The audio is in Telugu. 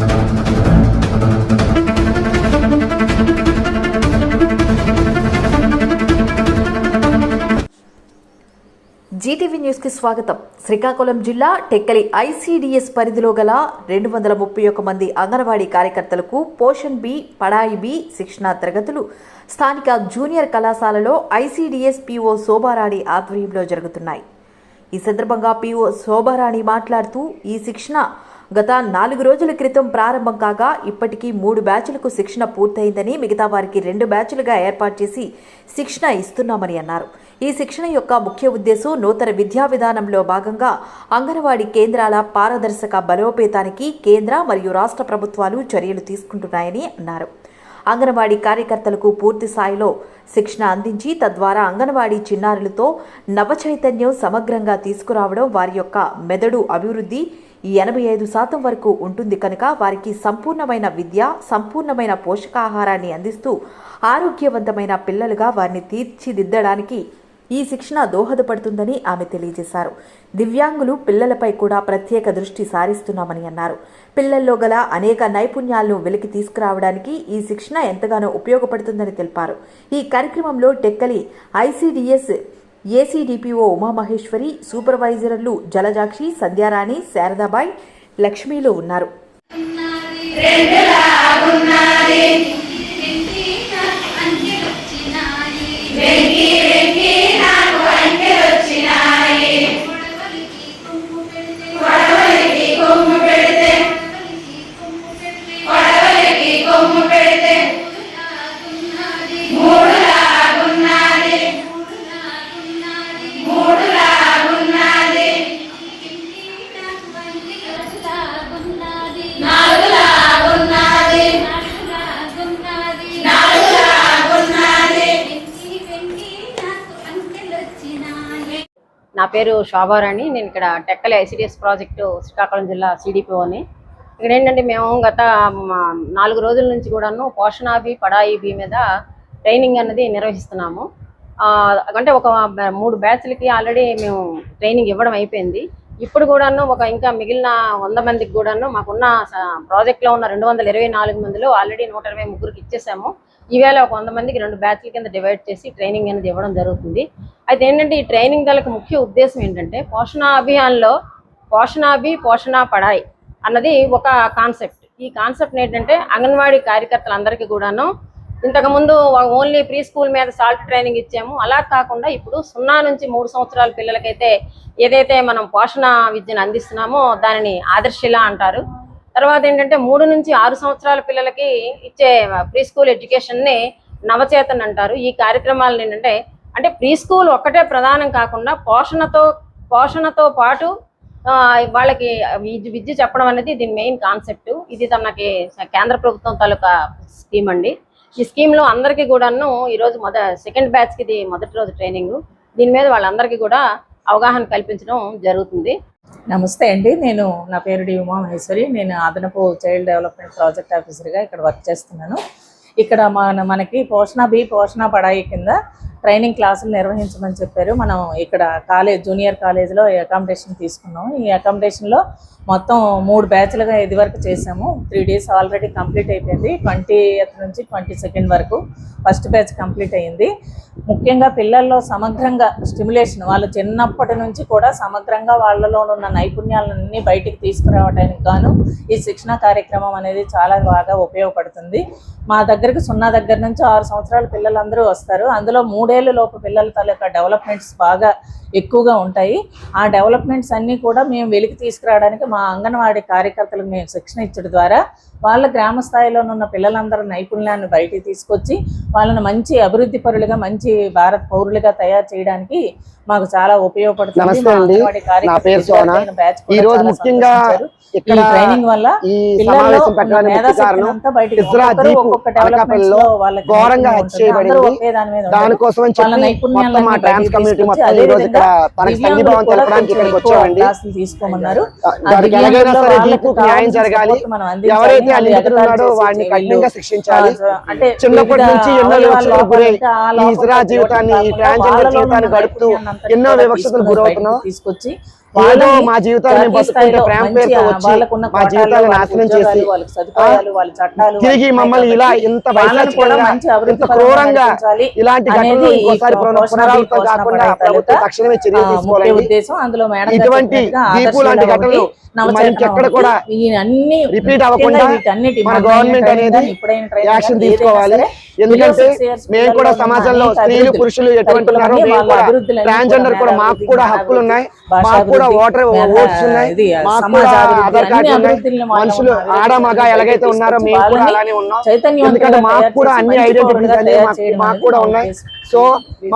జీటీవీ న్యూస్ కి స్వాగతం. శ్రీకాకుళం జిల్లా టెక్కలి ఐసీడీఎస్ పరిధిలో గల 231 మంది అంగన్వాడీ కార్యకర్తలకు పోషణ్ బి, పడాయి బి శిక్షణా తరగతులు స్థానిక జూనియర్ కళాశాలలో ఐసీడీఎస్ పీఓ శోభారాణి ఆధ్వర్యంలో జరుగుతున్నాయి. ఈ సందర్భంగా పీఓ శోభారాణి మాట్లాడుతూ ఈ శిక్షణ గత 4 రోజుల క్రితం ప్రారంభం కాగా ఇప్పటికీ 3 బ్యాచ్లకు శిక్షణ పూర్తయిందని, మిగతా వారికి 2 బ్యాచ్లుగా ఏర్పాటు చేసి శిక్షణ ఇస్తున్నామని అన్నారు. ఈ శిక్షణ యొక్క ముఖ్య ఉద్దేశం నూతన విద్యా విధానంలో భాగంగా అంగన్వాడీ కేంద్రాల పారదర్శక బలోపేతానికి కేంద్ర మరియు రాష్ట్ర ప్రభుత్వాలు చర్యలు తీసుకుంటున్నాయని అన్నారు. అంగన్వాడీ కార్యకర్తలకు పూర్తి స్థాయిలో శిక్షణ అందించి తద్వారా అంగన్వాడీ చిన్నారులతో నవచైతన్యం సమగ్రంగా తీసుకురావడం, వారి యొక్క మెదడు అభివృద్ధి 85% వరకు ఉంటుంది కనుక వారికి సంపూర్ణమైన విద్య, సంపూర్ణమైన పోషకాహారాన్ని అందిస్తూ ఆరోగ్యవంతమైన పిల్లలుగా వారిని తీర్చిదిద్దడానికి ఈ శిక్షణ దోహదపడుతుందని ఆమె తెలియజేశారు. దివ్యాంగులు పిల్లలపై కూడా ప్రత్యేక దృష్టి సారిస్తున్నామని అన్నారు. పిల్లల్లో గల అనేక నైపుణ్యాలను వెలికి తీసుకురావడానికి ఈ శిక్షణ ఎంతగానో ఉపయోగపడుతుందని తెలిపారు. ఈ కార్యక్రమంలో టెక్కలి ఐసీడీఎస్ ఏసీడీపీఓ ఉమామహేశ్వరి, సూపర్వైజర్లు జలజాక్షి, సంధ్యారాణి, శారదాబాయ్, లక్ష్మీలు ఉన్నారు. నా పేరు శోభారాణి. నేను ఇక్కడ టెక్కలి ఐసీడీఎస్ ప్రాజెక్టు శ్రీకాకుళం జిల్లా సిడిపిఓని. ఇక్కడ ఏంటంటే మేము గత 4 రోజుల నుంచి కూడాను పోషణాభి, పడాయి బి మీద ట్రైనింగ్ అన్నది నిర్వహిస్తున్నాము. అంటే ఒక 3 బ్యాచ్లకి ఆల్రెడీ మేము ట్రైనింగ్ ఇవ్వడం అయిపోయింది. ఇప్పుడు కూడాను ఇంకా మిగిలిన 100 మందికి కూడాను మాకున్న ప్రాజెక్ట్లో ఉన్న 224 మందిలో ఆల్రెడీ 123కి ఇచ్చేసాము. ఈవేళ ఒక 100 మందికి 2 బ్యాచ్ల కింద డివైడ్ చేసి ట్రైనింగ్ అనేది ఇవ్వడం జరుగుతుంది. అయితే ఏంటంటే ఈ ట్రైనింగ్ దళకు ముఖ్య ఉద్దేశం ఏంటంటే పోషణ అభియాన్లో పోషణాభి, పోషణ పడాయి అన్నది ఒక కాన్సెప్ట్. ఈ కాన్సెప్ట్ ఏంటంటే అంగన్వాడీ కార్యకర్తలందరికీ కూడాను ఇంతకుముందు ఓన్లీ ప్రీ స్కూల్ మీద సాల్ట్ ట్రైనింగ్ ఇచ్చాము. అలా కాకుండా ఇప్పుడు 0 నుంచి 3 సంవత్సరాల పిల్లలకైతే ఏదైతే మనం పోషణ విద్యను అందిస్తున్నామో దానిని ఆదర్శిలా అంటారు. తర్వాత ఏంటంటే 3 నుంచి 6 సంవత్సరాల పిల్లలకి ఇచ్చే ప్రీ స్కూల్ ఎడ్యుకేషన్ని నవచేతన్ అంటారు. ఈ కార్యక్రమాలను ఏంటంటే ప్రీ స్కూల్ ఒక్కటే ప్రధానం కాకుండా పోషణతో పాటు వాళ్ళకి విద్య చెప్పడం అనేది దీని మెయిన్ కాన్సెప్ట్. ఇది తనకి కేంద్ర ప్రభుత్వం తాలూకా స్కీమ్ అండి. ఈ స్కీమ్లో అందరికీ కూడాను ఈరోజు సెకండ్ బ్యాచ్కి ఇది మొదటి రోజు ట్రైనింగ్. దీని మీద వాళ్ళందరికీ కూడా అవగాహన కల్పించడం జరుగుతుంది. నమస్తే అండి, నా పేరు డి ఉమామహేశ్వరి. నేను అదనపు చైల్డ్ డెవలప్మెంట్ ప్రాజెక్ట్ ఆఫీసర్గా ఇక్కడ వర్క్ చేస్తున్నాను. ఇక్కడ మనకి పోషణ బి, పోషణ పడాయి కింద ట్రైనింగ్ క్లాసులు నిర్వహించమని చెప్పారు. మనం ఇక్కడ జూనియర్ కాలేజీలో అకామిడేషన్ తీసుకున్నాం. ఈ అకామిడేషన్లో మొత్తం 3 బ్యాచ్లుగా ఇదివరకు చేసాము. 3 days ఆల్రెడీ కంప్లీట్ అయిపోయింది. 20th నుంచి 22nd వరకు ఫస్ట్ బ్యాచ్ కంప్లీట్ అయ్యింది. ముఖ్యంగా పిల్లల్లో సమగ్రంగా స్టిమ్యులేషన్, వాళ్ళు చిన్నప్పటి నుంచి కూడా సమగ్రంగా వాళ్ళలో ఉన్న నైపుణ్యాలన్నీ బయటికి తీసుకురావడానికి గాను ఈ శిక్షణ కార్యక్రమం అనేది చాలా బాగా ఉపయోగపడుతుంది. మా దగ్గరికి 0 దగ్గర నుంచి 6 సంవత్సరాల పిల్లలందరూ వస్తారు. అందులో 3 ఏళ్ళ లోపు పిల్లల తాలూకా డెవలప్మెంట్స్ బాగా ఎక్కువగా ఉంటాయి. ఆ డెవలప్మెంట్స్ అన్నీ కూడా మేము వెలికి తీసుకురావడానికి మా అంగన్వాడీ కార్యకర్తలకు మేము శిక్షణ ఇచ్చడం ద్వారా వాళ్ళ గ్రామ స్థాయిలో ఉన్న పిల్లలందరూ నైపుణ్యాన్ని బయటికి తీసుకొచ్చి వాళ్ళని మంచి అభివృద్ధి పరులుగా, మంచి భారత పౌరులుగా తయారు చేయడానికి మాకు చాలా ఉపయోగపడుతుంది. ట్రైనింగ్ వల్ల తీసుకోమన్నారు. ఎన్నో వివక్షతలు గురవుతున్నాం. తీసుకొచ్చి ఏదో మా జీవితాన్ని మేము బతుకుంటే ప్రేమ పేరుతో వచ్చి వాళ్ళకున్న మా జీవితాలను నాశనం చేసి వాళ్ళకి సదుపాయాలు వాళ్ళ చట్టాలు తిరిగి మమ్మల్ని ఇలా ఇంత ఇంత క్రూరంగా ఇలాంటి ఘటనలు ఇంకోసారి పునరావృతం కాకుండా ప్రభుత్వం తక్షణమే చర్యలు తీసుకోవాలని ఉద్దేశం. అందులో మేడం ఇటువంటి దీపు లాంటి ఘటనలు ఎక్కడ కూడా రిపీట్ అవ్వకుండా మన గవర్నమెంట్ అనేది యాక్షన్ తీసుకోవాలి. ఎందుకంటే మేము కూడా సమాజంలో స్త్రీలు పురుషులు ఎటువంటి ఉన్నారో మేము కూడా ట్రాన్స్జెండర్ కూడా మాకు కూడా హక్కులు ఉన్నాయి, మాకు కూడా ఓట్స్ ఉన్నాయి, మాకు కూడా ఆధార్ కార్డు ఉన్నాయి. మనుషులు ఆడ మగ ఎలాగైతే ఉన్నారో మేము కూడా అలానే ఉన్నాం. ఎందుకంటే మాకు కూడా అన్ని ఐడెంటిటీస్ అనేవి మాకు కూడా ఉన్నాయి. సో